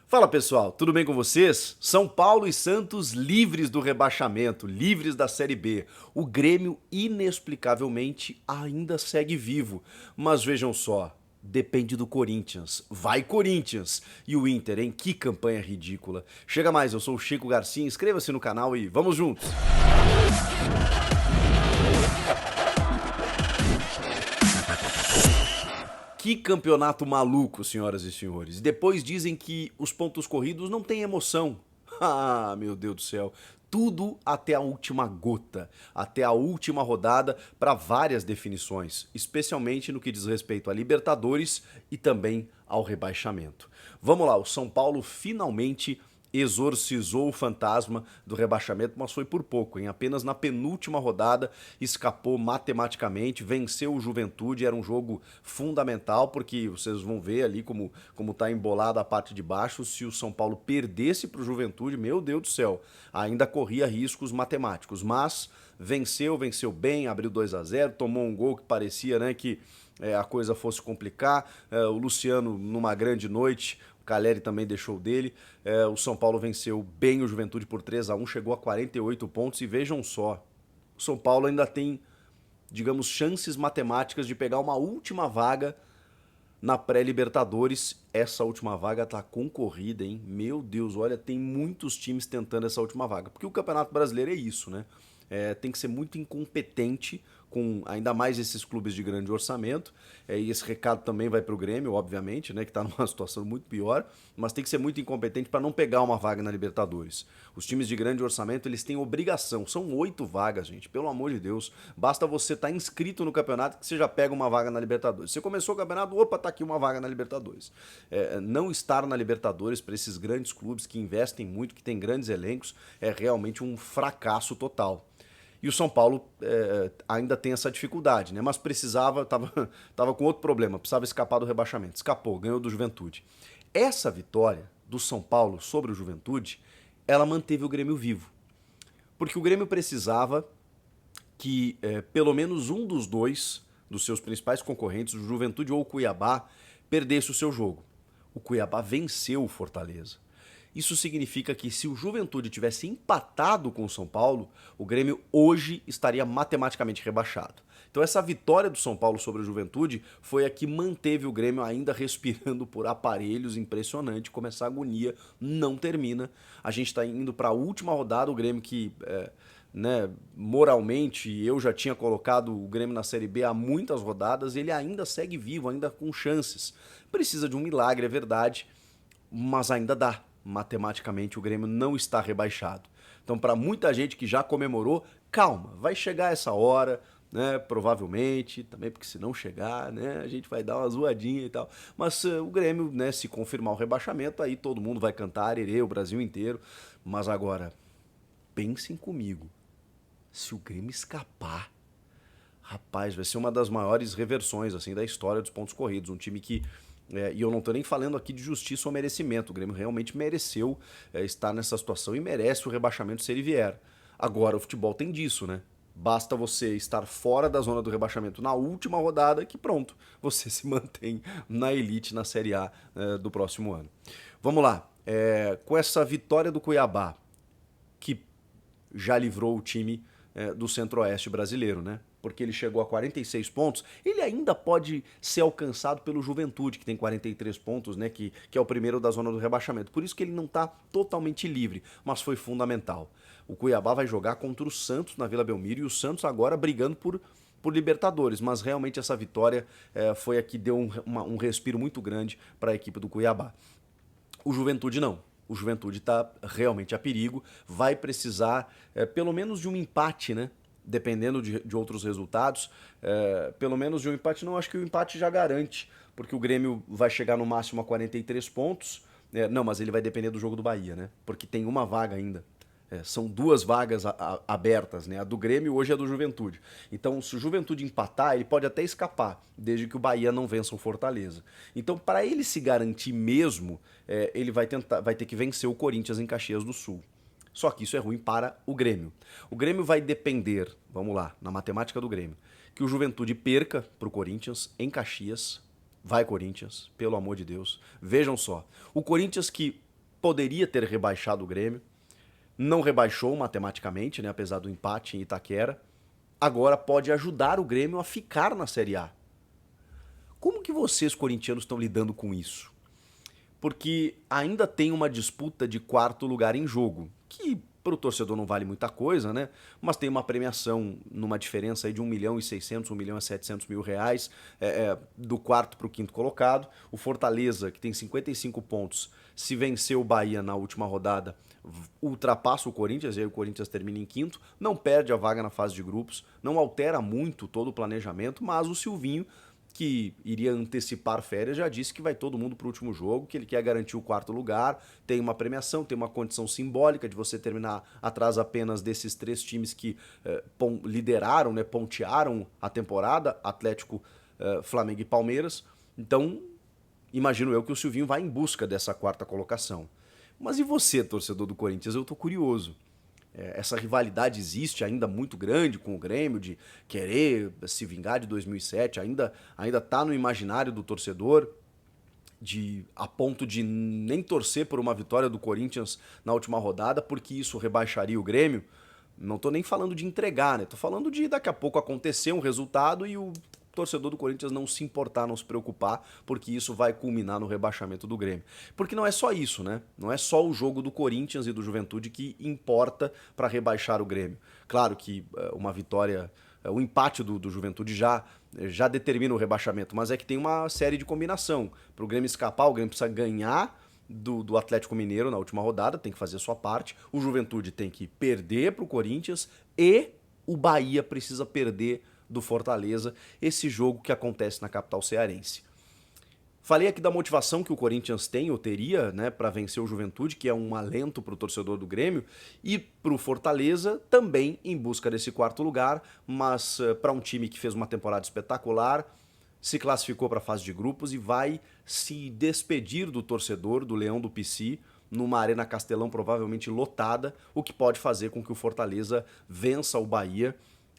Fala pessoal, tudo bem com vocês? São Paulo e Santos livres do rebaixamento, livres da Série B. O Grêmio, inexplicavelmente, ainda segue vivo. Mas vejam só, depende do Corinthians. Vai Corinthians! E o Inter, hein? Que campanha ridícula. Chega mais, eu sou o Chico Garcia, inscreva-se no canal e vamos juntos! Que campeonato maluco, senhoras e senhores. Depois dizem que os pontos corridos não têm emoção. Ah, meu Deus do céu. Tudo até a última gota, até a última rodada para várias definições, especialmente no que diz respeito a Libertadores e também ao rebaixamento. Vamos lá, o São Paulo finalmente exorcizou o fantasma do rebaixamento, mas foi por pouco, hein? Apenas na penúltima rodada escapou matematicamente, venceu o Juventude, era um jogo fundamental, porque vocês vão ver ali como tá embolada a parte de baixo, se o São Paulo perdesse para o Juventude, meu Deus do céu, ainda corria riscos matemáticos, mas venceu bem, abriu 2-0, tomou um gol que parecia, né, que a coisa fosse complicar, o Luciano numa grande noite, Caleri também deixou dele. O São Paulo venceu bem o Juventude por 3-1, chegou a 48 pontos. E vejam só, o São Paulo ainda tem, digamos, chances matemáticas de pegar uma última vaga na pré-Libertadores. Essa última vaga tá concorrida, hein? Meu Deus, olha, tem muitos times tentando essa última vaga. Porque o Campeonato Brasileiro é isso, né? Tem que ser muito incompetente com ainda mais esses clubes de grande orçamento, e esse recado também vai para o Grêmio, obviamente, né, que está numa situação muito pior, mas tem que ser muito incompetente para não pegar uma vaga na Libertadores. Os times de grande orçamento, eles têm obrigação, são 8 vagas, gente, pelo amor de Deus, basta você estar inscrito no campeonato que você já pega uma vaga na Libertadores. Você começou o campeonato, opa, tá aqui uma vaga na Libertadores. Não estar na Libertadores para esses grandes clubes que investem muito, que têm grandes elencos, é realmente um fracasso total. E o São Paulo ainda tem essa dificuldade, né? Mas tava com outro problema, precisava escapar do rebaixamento. Escapou, ganhou do Juventude. Essa vitória do São Paulo sobre o Juventude, ela manteve o Grêmio vivo. Porque o Grêmio precisava que pelo menos um dos dois, dos seus principais concorrentes, o Juventude ou o Cuiabá, perdesse o seu jogo. O Cuiabá venceu o Fortaleza. Isso significa que se o Juventude tivesse empatado com o São Paulo, o Grêmio hoje estaria matematicamente rebaixado. Então essa vitória do São Paulo sobre o Juventude foi a que manteve o Grêmio ainda respirando por aparelhos, impressionante como essa agonia não termina. A gente está indo para a última rodada, o Grêmio que... né, moralmente, eu já tinha colocado o Grêmio na Série B há muitas rodadas, ele ainda segue vivo, ainda com chances. Precisa de um milagre, é verdade, mas ainda dá. Matematicamente o Grêmio não está rebaixado. Então, para muita gente que já comemorou, calma, vai chegar essa hora, né? Provavelmente, também porque se não chegar, né, a gente vai dar uma zoadinha e tal. Mas o Grêmio, né, se confirmar o rebaixamento, aí todo mundo vai cantar arerê, o Brasil inteiro. Mas agora, pensem comigo, se o Grêmio escapar, rapaz, vai ser uma das maiores reversões assim da história dos pontos corridos. Um time que e eu não estou nem falando aqui de justiça ou merecimento. O Grêmio realmente mereceu estar nessa situação e merece o rebaixamento se ele vier. Agora, o futebol tem disso, né? Basta você estar fora da zona do rebaixamento na última rodada que pronto, você se mantém na elite, na Série A do próximo ano. Vamos lá, com essa vitória do Cuiabá, que já livrou o time do Centro-Oeste brasileiro, né? Porque ele chegou a 46 pontos, ele ainda pode ser alcançado pelo Juventude, que tem 43 pontos, né? Que é o primeiro da zona do rebaixamento. Por isso que ele não está totalmente livre, mas foi fundamental. O Cuiabá vai jogar contra o Santos na Vila Belmiro e o Santos agora brigando por Libertadores, mas realmente essa vitória foi a que deu um respiro muito grande para a equipe do Cuiabá. O Juventude não. O Juventude está realmente a perigo, vai precisar pelo menos de um empate, né? Dependendo de outros resultados, pelo menos de um empate, não, acho que o empate já garante, porque o Grêmio vai chegar no máximo a 43 pontos, não, mas ele vai depender do jogo do Bahia, né? Porque tem uma vaga ainda. São duas vagas abertas, né? A do Grêmio hoje é a do Juventude. Então, se o Juventude empatar, ele pode até escapar, desde que o Bahia não vença o Fortaleza. Então, para ele se garantir mesmo, ele vai ter que vencer o Corinthians em Caxias do Sul. Só que isso é ruim para o Grêmio. O Grêmio vai depender, vamos lá, na matemática do Grêmio, que o Juventude perca para o Corinthians em Caxias. Vai, Corinthians, pelo amor de Deus. Vejam só, o Corinthians que poderia ter rebaixado o Grêmio, não rebaixou matematicamente, né, apesar do empate em Itaquera. Agora pode ajudar o Grêmio a ficar na Série A. Como que vocês, corintianos, estão lidando com isso? Porque ainda tem uma disputa de quarto lugar em jogo, que para o torcedor não vale muita coisa, né? Mas tem uma premiação numa diferença aí de 1.600.000, 1.700.000 reais do quarto para o quinto colocado. O Fortaleza, que tem 55 pontos, se vencer o Bahia na última rodada, ultrapassa o Corinthians, e aí o Corinthians termina em quinto, não perde a vaga na fase de grupos, não altera muito todo o planejamento, mas o Silvinho, que iria antecipar férias, já disse que vai todo mundo para o último jogo, que ele quer garantir o quarto lugar, tem uma premiação, tem uma condição simbólica de você terminar atrás apenas desses 3 times que lideraram, né, pontearam a temporada, Atlético, Flamengo e Palmeiras. Então, imagino eu que o Silvinho vai em busca dessa quarta colocação. Mas e você, torcedor do Corinthians? Eu tô curioso. Essa rivalidade existe ainda muito grande com o Grêmio, de querer se vingar de 2007, ainda tá no imaginário do torcedor, a ponto de nem torcer por uma vitória do Corinthians na última rodada, porque isso rebaixaria o Grêmio. Não tô nem falando de entregar, né? Tô falando de daqui a pouco acontecer um resultado e o torcedor do Corinthians não se importar, não se preocupar, porque isso vai culminar no rebaixamento do Grêmio. Porque não é só isso, né? Não é só o jogo do Corinthians e do Juventude que importa para rebaixar o Grêmio. Claro que uma vitória, o empate do Juventude já determina o rebaixamento, mas é que tem uma série de combinação. Para o Grêmio escapar, o Grêmio precisa ganhar do Atlético Mineiro na última rodada, tem que fazer a sua parte. O Juventude tem que perder para o Corinthians e o Bahia precisa perder do Fortaleza, esse jogo que acontece na capital cearense. Falei aqui da motivação que o Corinthians tem ou teria, né, para vencer o Juventude, que é um alento para o torcedor do Grêmio, e para o Fortaleza também em busca desse quarto lugar, mas para um time que fez uma temporada espetacular, se classificou para a fase de grupos e vai se despedir do torcedor, do Leão do Pici, numa Arena Castelão provavelmente lotada, o que pode fazer com que o Fortaleza vença o Bahia.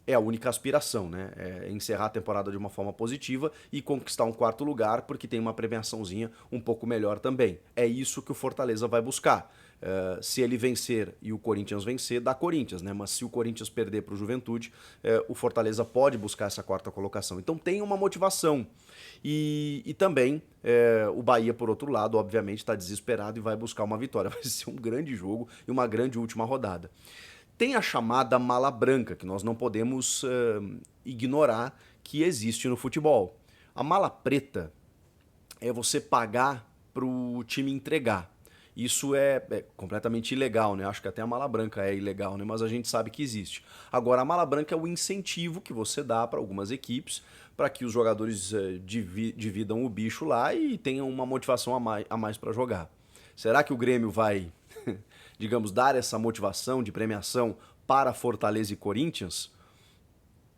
É a única aspiração, né? É encerrar a temporada de uma forma positiva e conquistar um quarto lugar, porque tem uma premiaçãozinha um pouco melhor também. É isso que o Fortaleza vai buscar. Se ele vencer e o Corinthians vencer, dá Corinthians, né? Mas se o Corinthians perder para o Juventude, o Fortaleza pode buscar essa quarta colocação. Então tem uma motivação. E também o Bahia, por outro lado, obviamente está desesperado e vai buscar uma vitória. Vai ser um grande jogo e uma grande última rodada. Tem a chamada mala branca, que nós não podemos ignorar que existe no futebol. A mala preta é você pagar para o time entregar. Isso é completamente ilegal, né? Acho que até a mala branca é ilegal, né? Mas a gente sabe que existe. Agora, a mala branca é o incentivo que você dá para algumas equipes para que os jogadores dividam o bicho lá e tenham uma motivação a mais para jogar. Será que o Grêmio vai, digamos, dar essa motivação de premiação para Fortaleza e Corinthians?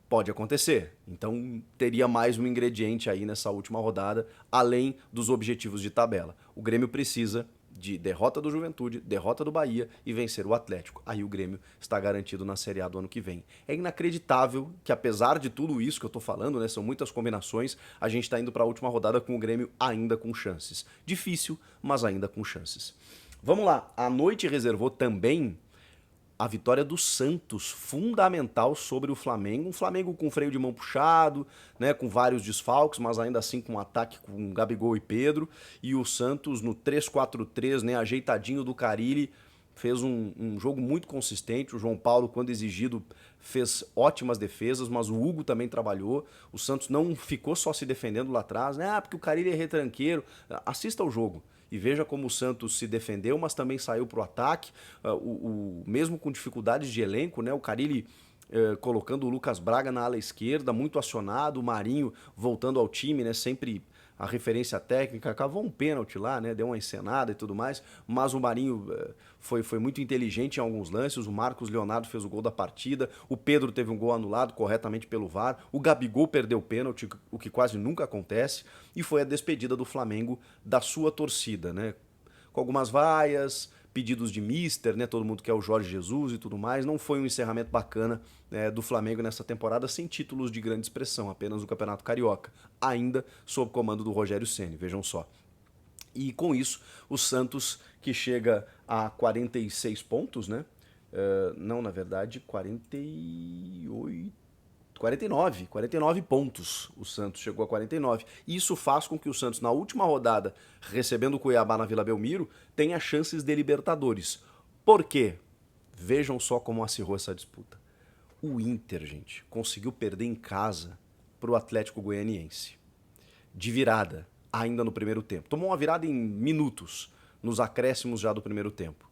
Pode acontecer. Então teria mais um ingrediente aí nessa última rodada, além dos objetivos de tabela. O Grêmio precisa de derrota do Juventude, derrota do Bahia e vencer o Atlético. Aí o Grêmio está garantido na Série A do ano que vem. É inacreditável que, apesar de tudo isso que eu tô falando, né, são muitas combinações, a gente está indo para a última rodada com o Grêmio ainda com chances. Difícil, mas ainda com chances. Vamos lá, a noite reservou também a vitória do Santos, fundamental sobre o Flamengo. Um Flamengo com freio de mão puxado, né, com vários desfalques, mas ainda assim com um ataque com Gabigol e Pedro. E o Santos no 3-4-3, né, ajeitadinho do Carille, fez um jogo muito consistente. O João Paulo, quando exigido, fez ótimas defesas, mas o Hugo também trabalhou. O Santos não ficou só se defendendo lá atrás, né? Porque o Carille é retranqueiro. Assista ao jogo e veja como o Santos se defendeu, mas também saiu para o ataque, mesmo com dificuldades de elenco, né? O Carille colocando o Lucas Braga na ala esquerda, muito acionado, o Marinho voltando ao time, né? Sempre a referência técnica, cavou um pênalti lá, né? Deu uma encenada e tudo mais, mas o Marinho foi muito inteligente em alguns lances, o Marcos Leonardo fez o gol da partida, o Pedro teve um gol anulado corretamente pelo VAR, o Gabigol perdeu o pênalti, o que quase nunca acontece, e foi a despedida do Flamengo da sua torcida, né? Com algumas vaias, pedidos de mister, né? Todo mundo quer o Jorge Jesus e tudo mais. Não foi um encerramento bacana do Flamengo nessa temporada, sem títulos de grande expressão, apenas o Campeonato Carioca, ainda sob comando do Rogério Ceni, vejam só. E com isso, o Santos, que chega a 46 pontos, né? Não, na verdade, 49 pontos. O Santos chegou a 49. E isso faz com que o Santos, na última rodada, recebendo o Cuiabá na Vila Belmiro, tenha chances de Libertadores. Por quê? Vejam só como acirrou essa disputa. O Inter, gente, conseguiu perder em casa para o Atlético Goianiense. De virada, ainda no primeiro tempo. Tomou uma virada em minutos, nos acréscimos já do primeiro tempo.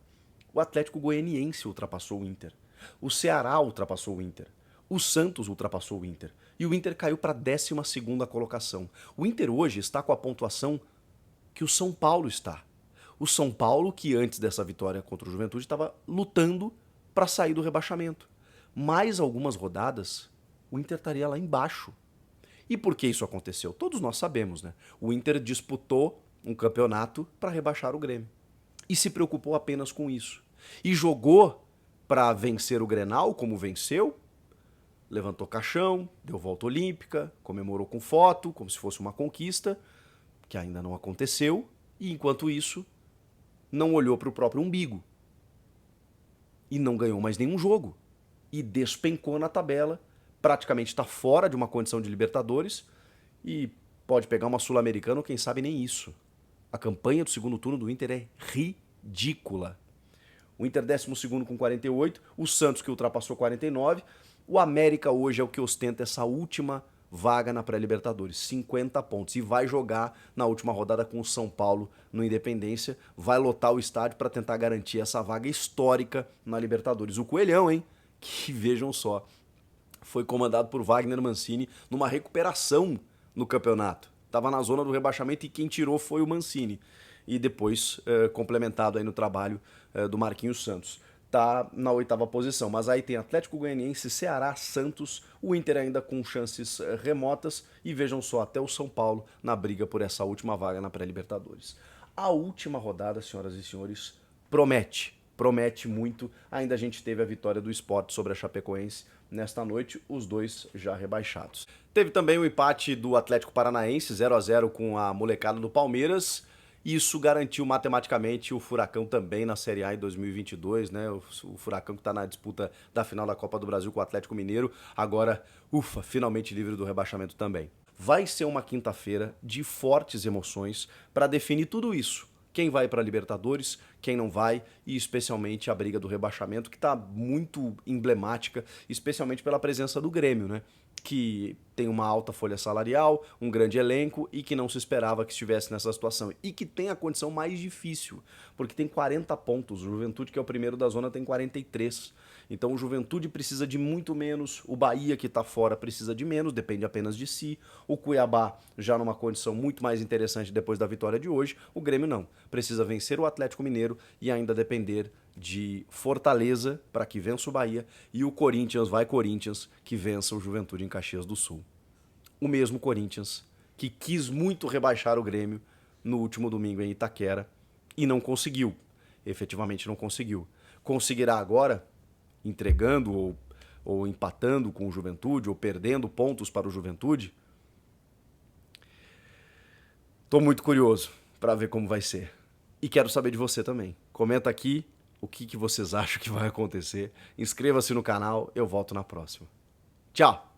O Atlético Goianiense ultrapassou o Inter. O Ceará ultrapassou o Inter. O Santos ultrapassou o Inter. E o Inter caiu para a 12ª colocação. O Inter hoje está com a pontuação que o São Paulo está. O São Paulo, que antes dessa vitória contra o Juventude, estava lutando para sair do rebaixamento. Mais algumas rodadas, o Inter estaria lá embaixo. E por que isso aconteceu? Todos nós sabemos, né? O Inter disputou um campeonato para rebaixar o Grêmio. E se preocupou apenas com isso. E jogou para vencer o Grenal, como venceu, levantou caixão, deu volta olímpica, comemorou com foto, como se fosse uma conquista, que ainda não aconteceu, e enquanto isso, não olhou para o próprio umbigo. E não ganhou mais nenhum jogo. E despencou na tabela, praticamente está fora de uma condição de Libertadores e pode pegar uma Sul-Americana ou quem sabe nem isso. A campanha do segundo turno do Inter é ridícula. O Inter 12º com 48, o Santos que ultrapassou 49, o América hoje é o que ostenta essa última vaga na pré-Libertadores, 50 pontos, e vai jogar na última rodada com o São Paulo no Independência, vai lotar o estádio para tentar garantir essa vaga histórica na Libertadores. O Coelhão, hein? Que vejam só, foi comandado por Wagner Mancini numa recuperação no campeonato. Estava na zona do rebaixamento e quem tirou foi o Mancini. E depois, complementado aí no trabalho do Marquinhos Santos. Tá na 8ª posição, mas aí tem Atlético Goianiense, Ceará, Santos, o Inter ainda com chances remotas e vejam só, até o São Paulo na briga por essa última vaga na pré-Libertadores. A última rodada, senhoras e senhores, promete muito. Ainda a gente teve a vitória do Sport sobre a Chapecoense nesta noite, os dois já rebaixados. Teve também o empate do Atlético Paranaense, 0-0 com a molecada do Palmeiras. Isso garantiu matematicamente o Furacão também na Série A em 2022, né? O Furacão que está na disputa da final da Copa do Brasil com o Atlético Mineiro, agora, finalmente livre do rebaixamento também. Vai ser uma quinta-feira de fortes emoções para definir tudo isso. Quem vai para a Libertadores, quem não vai, e especialmente a briga do rebaixamento, que está muito emblemática, especialmente pela presença do Grêmio, né? Que tem uma alta folha salarial, um grande elenco e que não se esperava que estivesse nessa situação. E que tem a condição mais difícil, porque tem 40 pontos. O Juventude, que é o primeiro da zona, tem 43. Então o Juventude precisa de muito menos, o Bahia, que está fora, precisa de menos, depende apenas de si. O Cuiabá já numa condição muito mais interessante depois da vitória de hoje. O Grêmio não. Precisa vencer o Atlético Mineiro e ainda depender de Fortaleza para que vença o Bahia e o Corinthians, que vença o Juventude em Caxias do Sul. O mesmo Corinthians que quis muito rebaixar o Grêmio no último domingo em Itaquera e não conseguiu, efetivamente não conseguiu. Conseguirá agora, entregando ou empatando com o Juventude ou perdendo pontos para o Juventude? Tô muito curioso para ver como vai ser. E quero saber de você também. Comenta aqui o que vocês acham que vai acontecer. Inscreva-se no canal, eu volto na próxima. Tchau!